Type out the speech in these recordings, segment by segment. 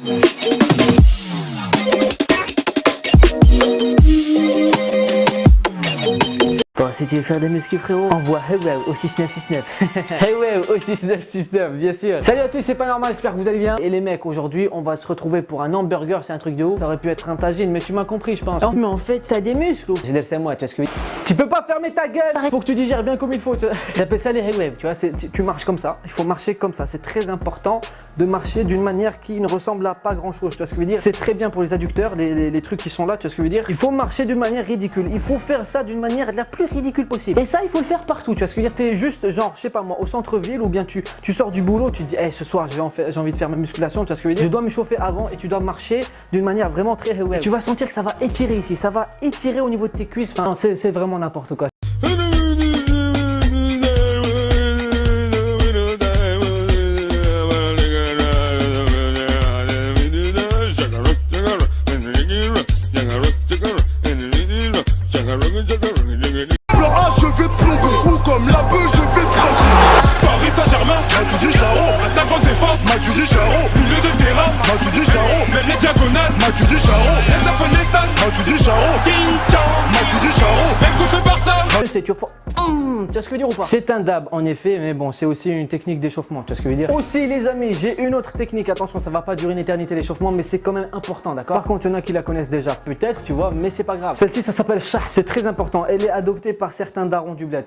Bon, si tu veux faire des muscles frérot, envoie Hey au 6969. Hey au 6969, bien sûr. Salut à tous, c'est pas normal, j'espère que vous allez bien. Et les mecs, aujourd'hui, on va se retrouver pour un hamburger, c'est un truc de ouf. Ça aurait pu être un tagine, mais tu m'as compris, je pense. Non, mais en fait, t'as des muscles. C'est moi, tu vois ce que je veux dire. Tu peux pas fermer ta gueule. Faut que tu digères bien comme il faut. J'appelle ça les Hey tu vois, tu marches comme ça. Il faut marcher comme ça. C'est très important de marcher d'une manière qui ne ressemble à pas grand chose. Tu vois ce que je veux dire. C'est très bien pour les adducteurs, les trucs qui sont là, tu vois ce que je veux dire. Il faut marcher d'une manière ridicule. Il faut faire ça d'une manière la plus ridicule possible. Et ça, il faut le faire partout. Tu vois ce que je veux dire. T'es juste genre, je sais pas moi, au centre-ville ou bien tu sors du boulot, tu te dis, hey, ce soir, j'ai envie de faire ma musculation. Tu vois ce que je veux dire. Je dois me chauffer avant et tu dois marcher d'une manière vraiment très Hey. Tu vas sentir que ça va étirer ici. Ça va étirer au niveau de tes cuisses. Enfin, c'est vraiment n'importe quoi. Je vais plomber, ou comme la bœuf, je vais plomber. Paris Saint-Germain, Matuidi Charo, attaquant de défense, Matuidi Charo, milieu de terrain, Matuidi Charo, même les diagonales, Matuidi Charo, les affaires Matuidi Charo, King Kong, Matuidi Charo, même contre Barça. Tu vois ce que je veux dire ou pas? C'est un dab en effet, mais bon, c'est aussi une technique d'échauffement, tu vois ce que je veux dire? Aussi les amis, j'ai une autre technique, attention, ça va pas durer une éternité l'échauffement, mais c'est quand même important, d'accord? Par contre, il y en a qui la connaissent déjà, peut-être, tu vois, mais c'est pas grave. Celle-ci, ça s'appelle Shah, c'est très important, elle est adoptée par certains darons du bled.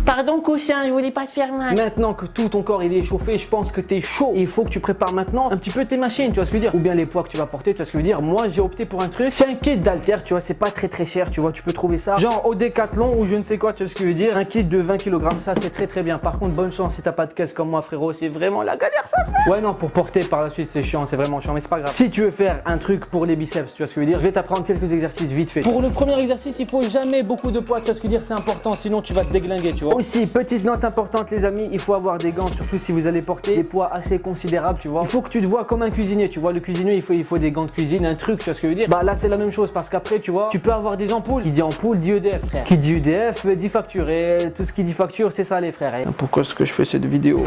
Pardon coussin, je voulais pas te faire mal. Maintenant que tout ton corps il est échauffé, je pense que t'es chaud. Il faut que tu prépares maintenant un petit peu tes machines, tu vois ce que je veux dire. Ou bien les poids que tu vas porter, tu vois ce que je veux dire. Moi j'ai opté pour un truc, c'est un kit d'halter, tu vois, c'est pas très cher, tu vois, tu peux trouver ça genre au Décathlon ou je ne sais quoi, tu vois ce que je veux dire. Un kit de 20 kg, ça c'est très bien. Par contre, bonne chance si t'as pas de caisse comme moi frérot, c'est vraiment la galère ça. Ouais non, pour porter par la suite c'est chiant, c'est vraiment chiant, mais c'est pas grave. Si tu veux faire un truc pour les biceps, tu vois ce que je veux dire, je vais t'apprendre quelques exercices vite fait. Pour le premier exercice, il faut jamais beaucoup de poids, tu vois ce que je veux dire, c'est important, sinon tu vas te déglinguer, tu vois. Aussi, petite note importante les amis, il faut avoir des gants, surtout si vous allez porter des poids assez considérables, tu vois. Il faut que tu te vois comme un cuisinier, tu vois. Le cuisinier, il faut des gants de cuisine, un truc, tu vois ce que je veux dire. Bah là c'est la même chose parce qu'après tu vois, tu peux avoir des ampoules. Qui dit ampoule dit EDF frère. Qui dit EDF dit facture et tout ce qui dit facture c'est ça les frères. Et pourquoi est-ce que je fais cette vidéo?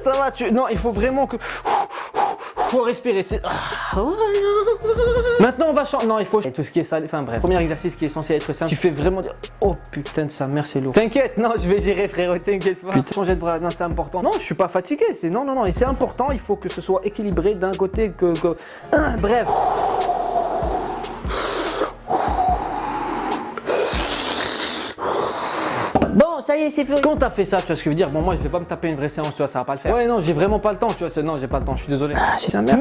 Ça va, non, il faut vraiment que... Faut respirer, Maintenant on va changer. Non, il faut tout ce qui est sale. Enfin bref, premier exercice qui est censé être simple. Tu fais vraiment dire oh putain de sa mère c'est lourd. T'inquiète, non, je vais gérer frérot, t'inquiète pas. Putain. Changer de bras, non c'est important. Non, je suis pas fatigué, c'est non, et c'est important. Il faut que ce soit équilibré d'un côté que... Bref. Bon, ça y est, c'est fait. Quand t'as fait ça, tu vois ce que je veux dire. Bon, moi, je vais pas me taper une vraie séance, tu vois, ça va pas le faire. Ouais, non, j'ai vraiment pas le temps, tu vois. Non, j'ai pas le temps, je suis désolé.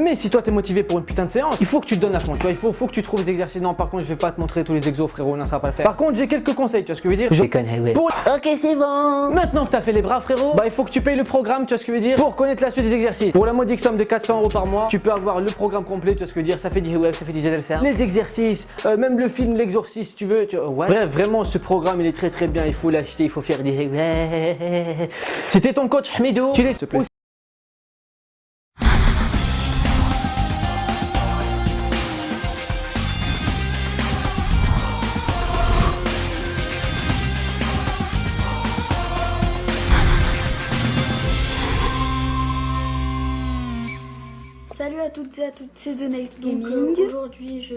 Mais si toi, t'es motivé pour une putain de séance, il faut que tu te donnes à fond, tu vois. Il faut que tu trouves des exercices. Non, par contre, je vais pas te montrer tous les exos, frérot. Non, ça va pas le faire. Par contre, j'ai quelques conseils, tu vois ce que je veux dire. Je connais, ouais. Ok, c'est bon. Maintenant que t'as fait les bras, frérot, bah, il faut que tu payes le programme, tu vois ce que je veux dire. Pour connaître la suite des exercices. Pour la modique somme de 400 € par mois, tu peux avoir le programme complet, tu vois ce que je veux dire. Ça fait du web, ça fait du GLSR. Les exercices, même le film, l'exorciste, si tu veux. Ouais. Bref, vraiment, ce programme, il est très bien. Il faut l'acheter, il faut faire des C'était ton coach Hamidou. Tu laisses, s'il te plaît. Salut à toutes et à toutes, c'est The Next Gaming. Aujourd'hui, je